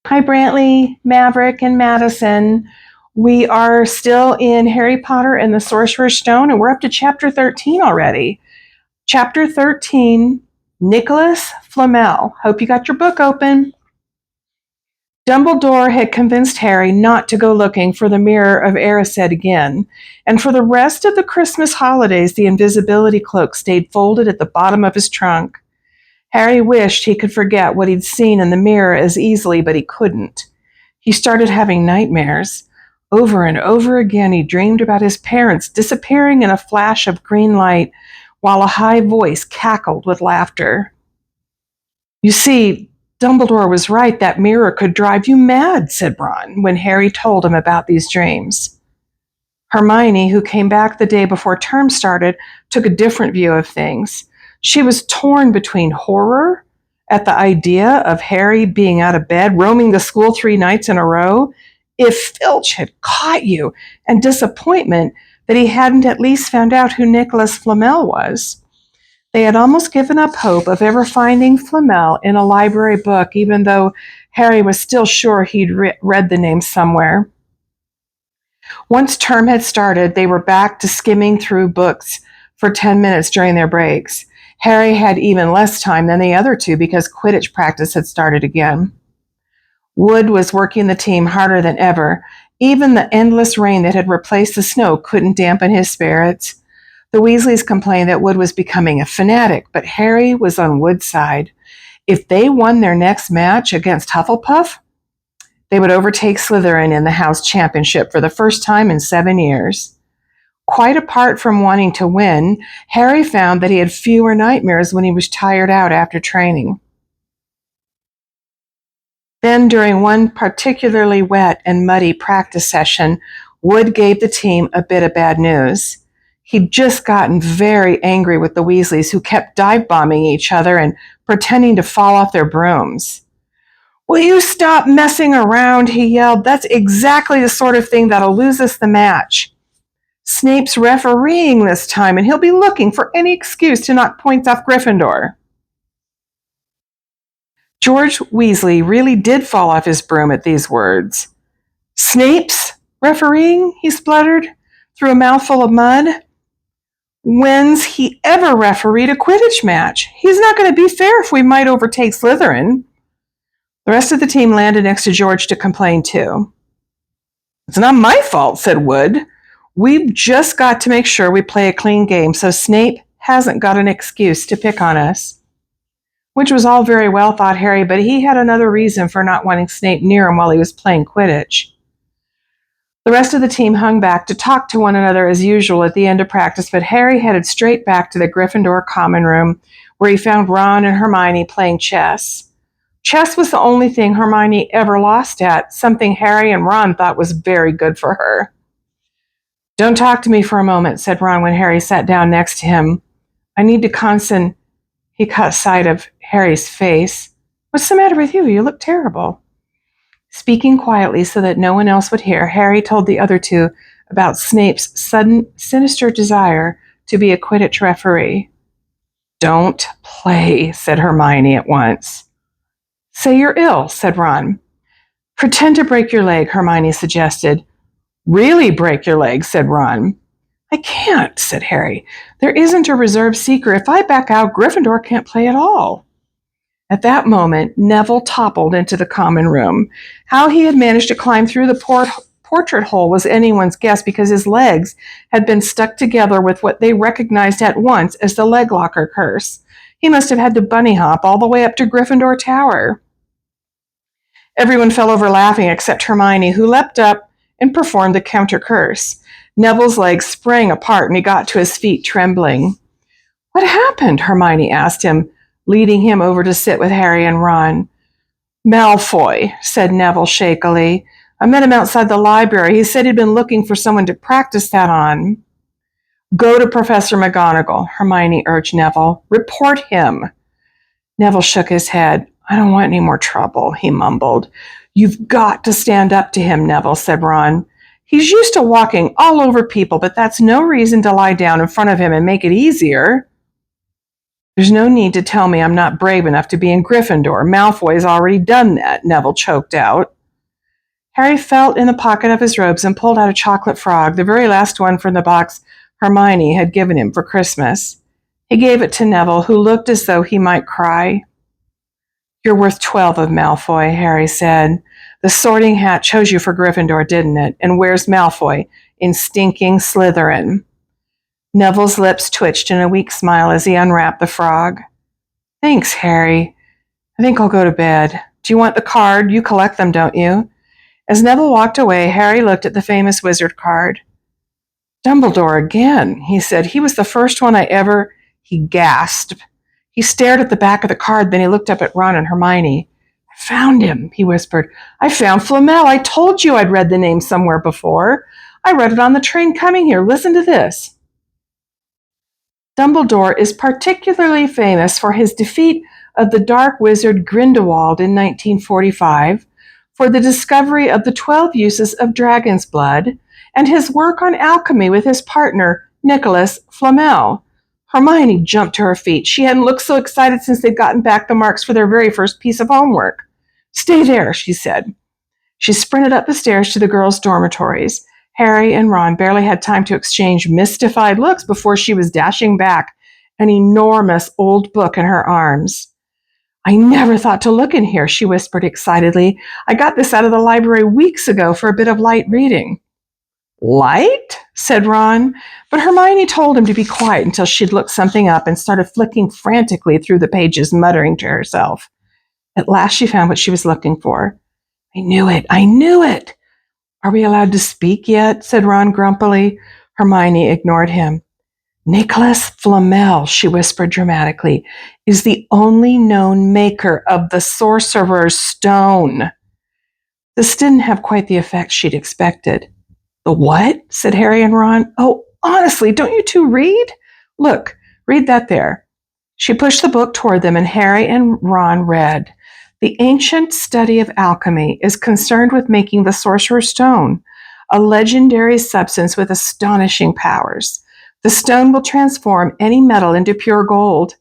Hi, Brantley, Maverick, and Madison. We are still in Harry Potter and the Sorcerer's Stone, and we're up to chapter 13 already. Chapter 13, Nicolas Flamel. Hope you got your book open. Dumbledore had convinced Harry not to go looking for the Mirror of Erised again, and for the rest of the Christmas holidays, the invisibility cloak stayed folded at the bottom of his trunk. Harry wished he could forget what he'd seen in the mirror as easily, but he couldn't. He started having nightmares. Over and over again, he dreamed about his parents disappearing in a flash of green light while a high voice cackled with laughter. You see, Dumbledore was right. That mirror could drive you mad, said Ron, when Harry told him about these dreams. Hermione, who came back the day before term started, took a different view of things. She was torn between horror at the idea of Harry being out of bed, roaming the school 3 nights in a row, if Filch had caught you, and disappointment that he hadn't at least found out who Nicolas Flamel was. They had almost given up hope of ever finding Flamel in a library book, even though Harry was still sure he'd read the name somewhere. Once term had started, they were back to skimming through books for 10 minutes during their breaks. Harry had even less time than the other two because Quidditch practice had started again. Wood was working the team harder than ever. Even the endless rain that had replaced the snow couldn't dampen his spirits. The Weasleys complained that Wood was becoming a fanatic, but Harry was on Wood's side. If they won their next match against Hufflepuff, they would overtake Slytherin in the house championship for the first time in 7 years. Quite apart from wanting to win, Harry found that he had fewer nightmares when he was tired out after training. Then, during one particularly wet and muddy practice session, Wood gave the team a bit of bad news. He'd just gotten very angry with the Weasleys, who kept dive-bombing each other and pretending to fall off their brooms. "Will you stop messing around?" he yelled. "That's exactly the sort of thing that'll lose us the match. Snape's refereeing this time, and he'll be looking for any excuse to knock points off Gryffindor." George Weasley really did fall off his broom at these words. "Snape's refereeing?" he spluttered through a mouthful of mud. "When's he ever refereed a Quidditch match? He's not going to be fair if we might overtake Slytherin." The rest of the team landed next to George to complain too. "It's not my fault," said Wood. "We've just got to make sure we play a clean game so Snape hasn't got an excuse to pick on us." Which was all very well, thought Harry, but he had another reason for not wanting Snape near him while he was playing Quidditch. The rest of the team hung back to talk to one another as usual at the end of practice, but Harry headed straight back to the Gryffindor common room, where he found Ron and Hermione playing chess. Chess was the only thing Hermione ever lost at, something Harry and Ron thought was very good for her. "Don't talk to me for a moment," said Ron when Harry sat down next to him. "I need to He caught sight of Harry's face. "What's the matter with you? You look terrible." Speaking quietly so that no one else would hear, Harry told the other two about Snape's sudden, sinister desire to be a Quidditch referee. "Don't play," said Hermione at once. "Say you're ill," said Ron. "Pretend to break your leg," Hermione suggested. "Really break your leg," said Ron. "I can't," said Harry. "There isn't a reserve seeker. If I back out, Gryffindor can't play at all." At that moment, Neville toppled into the common room. How he had managed to climb through the portrait hole was anyone's guess, because his legs had been stuck together with what they recognized at once as the leg locker curse. He must have had to bunny hop all the way up to Gryffindor Tower. Everyone fell over laughing except Hermione, who leapt up and performed the counter curse. Neville's legs sprang apart and he got to his feet trembling. "What happened?" Hermione asked him, leading him over to sit with Harry and Ron. "Malfoy," said Neville shakily. "I met him outside the library. He said he'd been looking for someone to practice that on." "Go to Professor McGonagall," Hermione urged Neville. "Report him." Neville shook his head. "I don't want any more trouble," he mumbled. "You've got to stand up to him," Neville said. "Ron. He's used to walking all over people, but that's no reason to lie down in front of him and make it easier." There's no need to tell me I'm not brave enough to be in Gryffindor. Malfoy's already done that, Neville choked out. Harry felt in the pocket of his robes and pulled out a chocolate frog, the very last one from the box Hermione had given him for Christmas. He gave it to Neville, who looked as though he might cry. You're worth 12 of Malfoy, Harry said. The Sorting Hat chose you for Gryffindor, didn't it? And where's Malfoy? In stinking Slytherin. Neville's lips twitched in a weak smile as he unwrapped the frog. Thanks, Harry. I think I'll go to bed. Do you want the card? You collect them, don't you? As Neville walked away, Harry looked at the famous wizard card. Dumbledore again, he said. He was the first one I ever... He gasped. He stared at the back of the card, then he looked up at Ron and Hermione. I found him, he whispered. I found Flamel. I told you I'd read the name somewhere before. I read it on the train coming here. Listen to this. Dumbledore is particularly famous for his defeat of the dark wizard Grindelwald in 1945, for the discovery of the 12 uses of dragon's blood, and his work on alchemy with his partner, Nicolas Flamel. Hermione jumped to her feet. She hadn't looked so excited since they'd gotten back the marks for their very first piece of homework. Stay there, she said. She sprinted up the stairs to the girls' dormitories. Harry and Ron barely had time to exchange mystified looks before she was dashing back, an enormous old book in her arms. I never thought to look in here, she whispered excitedly. I got this out of the library weeks ago for a bit of light reading. Light? Said Ron, but Hermione told him to be quiet until she'd looked something up and started flicking frantically through the pages, muttering to herself. At last she found what she was looking for. I knew it! I knew it! Are we allowed to speak yet? Said Ron grumpily. Hermione ignored him. Nicolas Flamel, she whispered dramatically, is the only known maker of the Sorcerer's Stone. This didn't have quite the effect she'd expected. The what? Said Harry and Ron. Oh, honestly, don't you two read? Look, read that there. She pushed the book toward them, and Harry and Ron read. The ancient study of alchemy is concerned with making the Sorcerer's Stone, a legendary substance with astonishing powers. The stone will transform any metal into pure gold.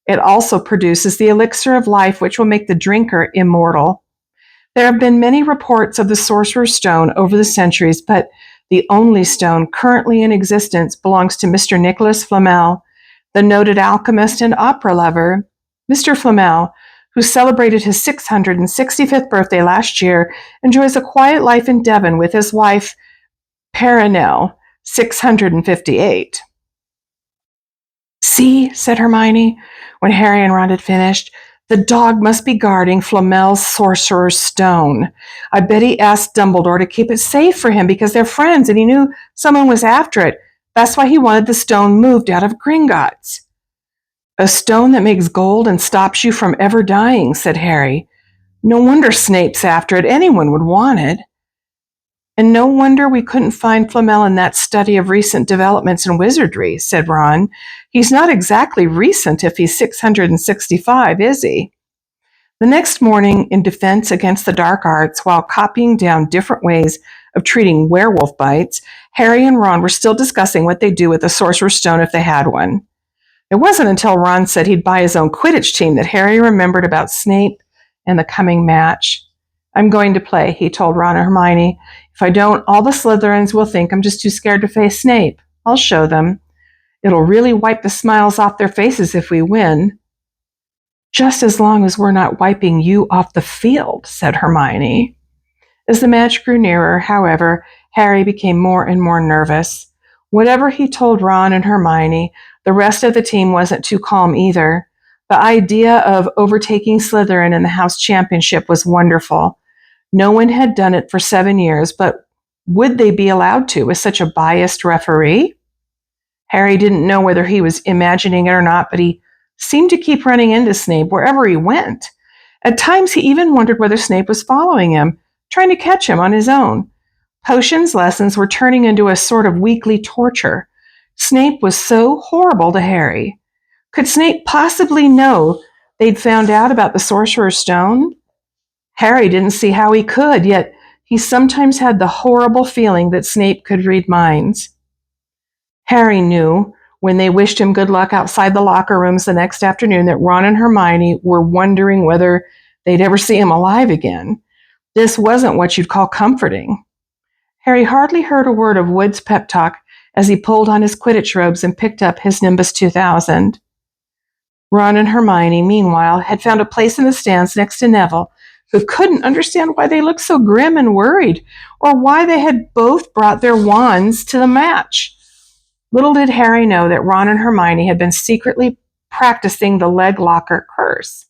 It also produces the elixir of life, which will make the drinker immortal. There have been many reports of the Sorcerer's Stone over the centuries, but the only stone currently in existence belongs to Mr. Nicolas Flamel, the noted alchemist and opera lover. Mr. Flamel, who celebrated his 665th birthday last year, enjoys a quiet life in Devon with his wife, Perenelle, 658. See, said Hermione, when Harry and Ron had finished, the dog must be guarding Flamel's Sorcerer's Stone. I bet he asked Dumbledore to keep it safe for him because they're friends and he knew someone was after it. That's why he wanted the stone moved out of Gringotts. A stone that makes gold and stops you from ever dying, said Harry. No wonder Snape's after it. Anyone would want it. And no wonder we couldn't find Flamel in that study of recent developments in wizardry, said Ron. He's not exactly recent if he's 665, is he? The next morning, in defense against the dark arts, while copying down different ways of treating werewolf bites, Harry and Ron were still discussing what they'd do with the Sorcerer's Stone if they had one. It wasn't until Ron said he'd buy his own Quidditch team that Harry remembered about Snape and the coming match. I'm going to play, he told Ron and Hermione. If I don't, all the Slytherins will think I'm just too scared to face Snape. I'll show them. It'll really wipe the smiles off their faces if we win. Just as long as we're not wiping you off the field, said Hermione. As the match grew nearer, however, Harry became more and more nervous. Whatever he told Ron and Hermione, the rest of the team wasn't too calm either. The idea of overtaking Slytherin in the House Championship was wonderful. No one had done it for 7 years, but would they be allowed to with such a biased referee? Harry didn't know whether he was imagining it or not, but he seemed to keep running into Snape wherever he went. At times, he even wondered whether Snape was following him, trying to catch him on his own. Potions lessons were turning into a sort of weekly torture. Snape was so horrible to Harry. Could Snape possibly know they'd found out about the Sorcerer's Stone? Harry didn't see how he could, yet he sometimes had the horrible feeling that Snape could read minds. Harry knew when they wished him good luck outside the locker rooms the next afternoon that Ron and Hermione were wondering whether they'd ever see him alive again. This wasn't what you'd call comforting. Harry hardly heard a word of Wood's pep talk as he pulled on his Quidditch robes and picked up his Nimbus 2000. Ron and Hermione, meanwhile, had found a place in the stands next to Neville, who couldn't understand why they looked so grim and worried, or why they had both brought their wands to the match. Little did Harry know that Ron and Hermione had been secretly practicing the leg locker curse.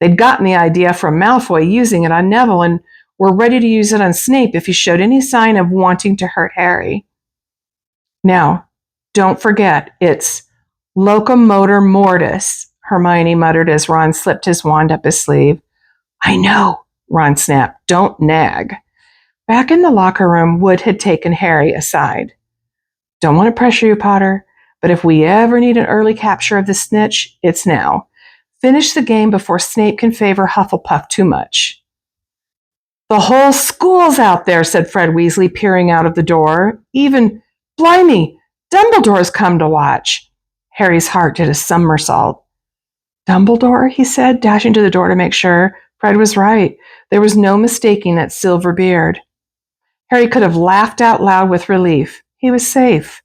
They'd gotten the idea from Malfoy using it on Neville and were ready to use it on Snape if he showed any sign of wanting to hurt Harry. Now, don't forget, it's locomotor mortis, Hermione muttered as Ron slipped his wand up his sleeve. I know, Ron snapped. Don't nag. Back in the locker room, Wood had taken Harry aside. Don't want to pressure you, Potter, but if we ever need an early capture of the snitch, it's now. Finish the game before Snape can favor Hufflepuff too much. The whole school's out there, said Fred Weasley, peering out of the door. Even, blimey, Dumbledore's come to watch. Harry's heart did a somersault. Dumbledore, he said, dashing to the door to make sure. Fred was right. There was no mistaking that silver beard. Harry could have laughed out loud with relief. He was safe.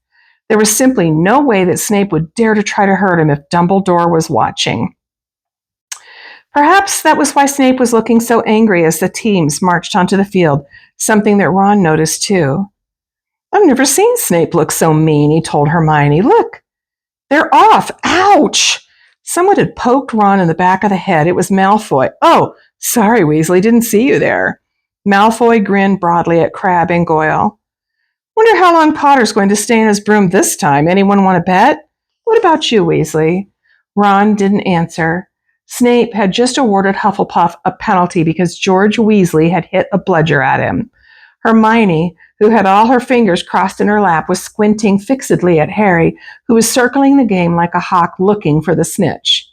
There was simply no way that Snape would dare to try to hurt him if Dumbledore was watching. Perhaps that was why Snape was looking so angry as the teams marched onto the field, something that Ron noticed too. I've never seen Snape look so mean, he told Hermione. Look, they're off. Ouch! Someone had poked Ron in the back of the head. It was Malfoy. Oh, sorry, Weasley, didn't see you there. Malfoy grinned broadly at Crabbe and Goyle. Wonder how long Potter's going to stay in his broom this time. Anyone want to bet? What about you, Weasley? Ron didn't answer. Snape had just awarded Hufflepuff a penalty because George Weasley had hit a bludger at him. Hermione, who had all her fingers crossed in her lap, was squinting fixedly at Harry, who was circling the game like a hawk looking for the snitch.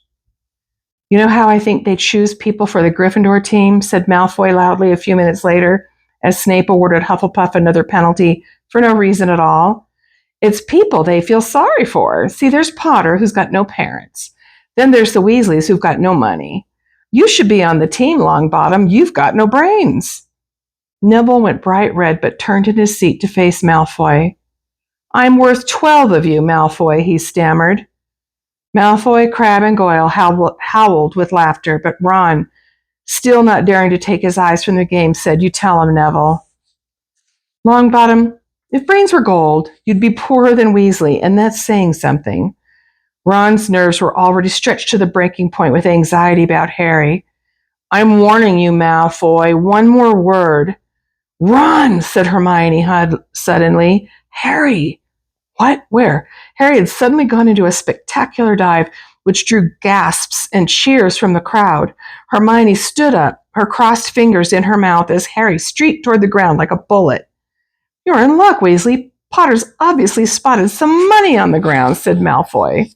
You know how I think they choose people for the Gryffindor team, said Malfoy loudly a few minutes later, as Snape awarded Hufflepuff another penalty for no reason at all. It's people they feel sorry for. See, there's Potter, who's got no parents. Then there's the Weasleys, who've got no money. You should be on the team, Longbottom. You've got no brains. Neville went bright red, but turned in his seat to face Malfoy. I'm worth 12 of you, Malfoy, he stammered. Malfoy, Crabbe, and Goyle howled with laughter, but Ron, still not daring to take his eyes from the game, said, You tell him, Neville. Longbottom, if brains were gold, you'd be poorer than Weasley, and that's saying something. Ron's nerves were already stretched to the breaking point with anxiety about Harry. I'm warning you, Malfoy. One more word. Run, said Hermione suddenly. Harry! What? Where? Harry had suddenly gone into a spectacular dive, which drew gasps and cheers from the crowd. Hermione stood up, her crossed fingers in her mouth as Harry streaked toward the ground like a bullet. You're in luck, Weasley. Potter's obviously spotted some money on the ground, said Malfoy.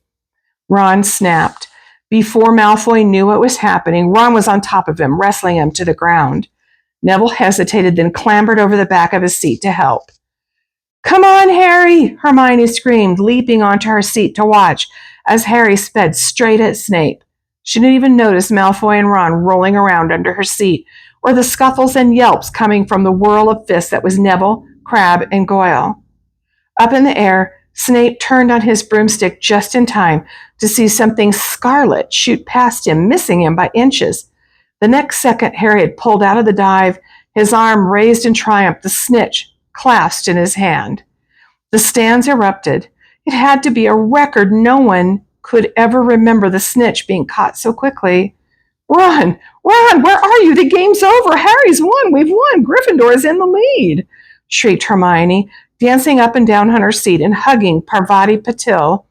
Ron snapped. Before Malfoy knew what was happening, Ron was on top of him, wrestling him to the ground. Neville hesitated, then clambered over the back of his seat to help. Come on, Harry, Hermione screamed, leaping onto her seat to watch as Harry sped straight at Snape. She didn't even notice Malfoy and Ron rolling around under her seat, or the scuffles and yelps coming from the whirl of fists that was Neville, Crabbe, and Goyle. Up in the air, Snape turned on his broomstick just in time to see something scarlet shoot past him, missing him by inches. The next second, Harry had pulled out of the dive, his arm raised in triumph, the snitch clasped in his hand. The stands erupted. It had to be a record. No one could ever remember the snitch being caught so quickly. Run! Run! Where are you? The game's over. Harry's won. We've won. Gryffindor is in the lead, shrieked Hermione, dancing up and down on her seat and hugging Parvati Patil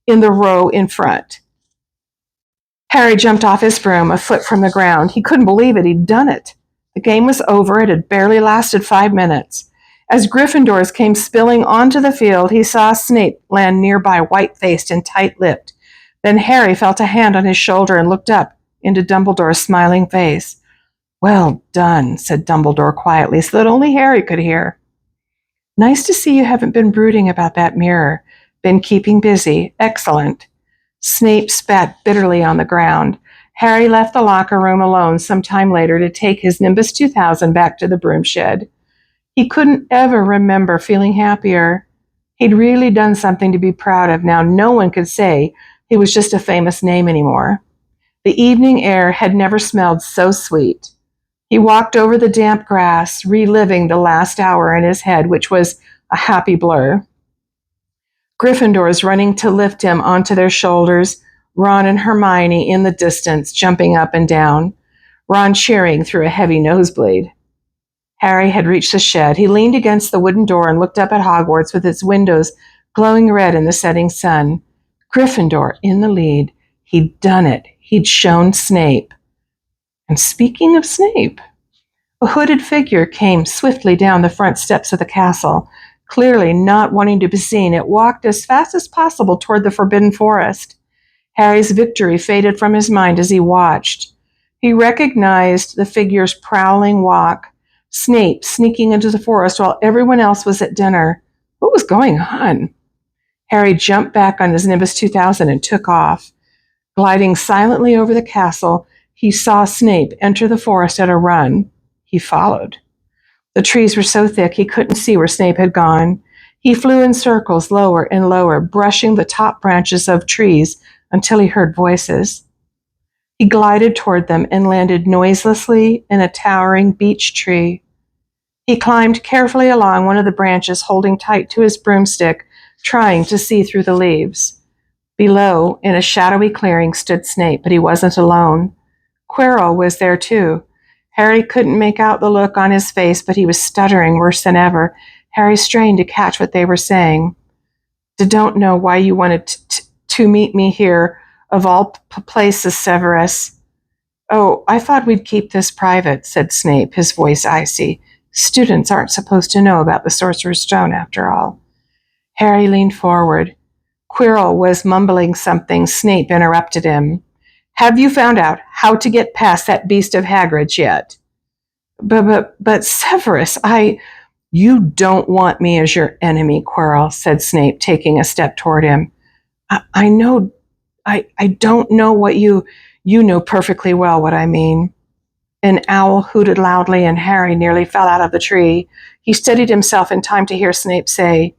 in the row in front. Harry jumped off his broom, a foot from the ground. He couldn't believe it. He'd done it. The game was over. It had barely lasted 5 minutes. As Gryffindors came spilling onto the field, he saw Snape land nearby, white-faced and tight-lipped. Then Harry felt a hand on his shoulder and looked up into Dumbledore's smiling face. Well done, said Dumbledore quietly, so that only Harry could hear. Nice to see you haven't been brooding about that mirror. Been keeping busy. Excellent. Snape spat bitterly on the ground. Harry left the locker room alone some time later to take his Nimbus 2000 back to the broom shed. He couldn't ever remember feeling happier. He'd really done something to be proud of. Now no one could say he was just a famous name anymore. The evening air had never smelled so sweet. He walked over the damp grass, reliving the last hour in his head, which was a happy blur. Gryffindors running to lift him onto their shoulders, Ron and Hermione in the distance, jumping up and down, Ron cheering through a heavy nosebleed. Harry had reached the shed. He leaned against the wooden door and looked up at Hogwarts with its windows glowing red in the setting sun. Gryffindor in the lead. He'd done it. He'd shown Snape. And speaking of Snape, a hooded figure came swiftly down the front steps of the castle. Clearly not wanting to be seen, it walked as fast as possible toward the Forbidden Forest. Harry's victory faded from his mind as he watched. He recognized the figure's prowling walk, Snape sneaking into the forest while everyone else was at dinner. What was going on? Harry jumped back on his Nimbus 2000 and took off. Gliding silently over the castle, he saw Snape enter the forest at a run. He followed. The trees were so thick he couldn't see where Snape had gone. He flew in circles lower and lower, brushing the top branches of trees until he heard voices. He glided toward them and landed noiselessly in a towering beech tree. He climbed carefully along one of the branches, holding tight to his broomstick, trying to see through the leaves. Below, in a shadowy clearing, stood Snape, but he wasn't alone. Quirrell was there too. Harry couldn't make out the look on his face, but he was stuttering worse than ever. Harry strained to catch what they were saying. Don't know why you wanted to meet me here, of all places, Severus. Oh, I thought we'd keep this private, said Snape, his voice icy. Students aren't supposed to know about the Sorcerer's Stone, after all. Harry leaned forward. Quirrell was mumbling something. Snape interrupted him. Have you found out how to get past that beast of Hagrid's yet? But Severus, You don't want me as your enemy, Quirrell, said Snape, taking a step toward him. I know, I don't know what you know perfectly well what I mean. An owl hooted loudly and Harry nearly fell out of the tree. He steadied himself in time to hear Snape say,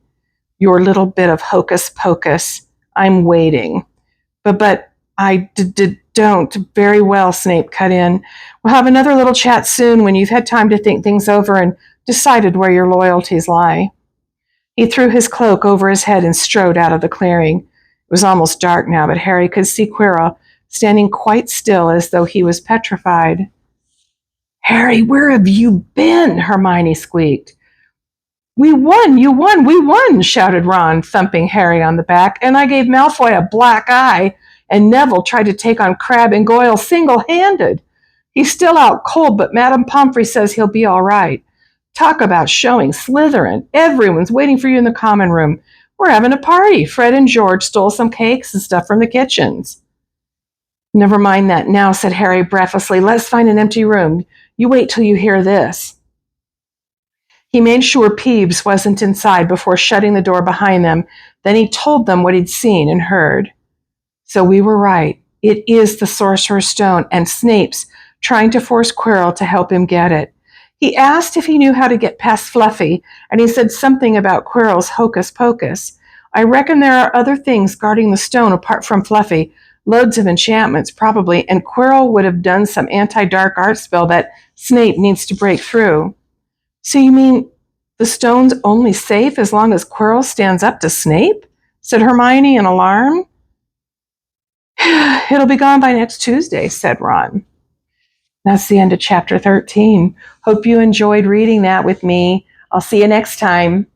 Your little bit of hocus pocus. I'm waiting. But I don't. Very well, Snape cut in. We'll have another little chat soon when you've had time to think things over and decided where your loyalties lie. He threw his cloak over his head and strode out of the clearing. It was almost dark now, but Harry could see Quirrell standing quite still as though he was petrified. Harry, where have you been? Hermione squeaked. We won, you won, we won, shouted Ron, thumping Harry on the back, and I gave Malfoy a black eye, and Neville tried to take on Crabbe and Goyle single-handed. He's still out cold, but Madame Pomfrey says he'll be all right. Talk about showing Slytherin. Everyone's waiting for you in the common room. We're having a party. Fred and George stole some cakes and stuff from the kitchens. Never mind that now, said Harry breathlessly. Let's find an empty room. You wait till you hear this. He made sure Peeves wasn't inside before shutting the door behind them. Then he told them what he'd seen and heard. So we were right. It is the Sorcerer's Stone, and Snape's trying to force Quirrell to help him get it. He asked if he knew how to get past Fluffy, and he said something about Quirrell's hocus pocus. I reckon there are other things guarding the stone apart from Fluffy, loads of enchantments probably, and Quirrell would have done some anti-dark art spell that Snape needs to break through. So you mean the stone's only safe as long as Quirrell stands up to Snape? Said Hermione in alarm. It'll be gone by next Tuesday, said Ron. That's the end of chapter 13. Hope you enjoyed reading that with me. I'll see you next time.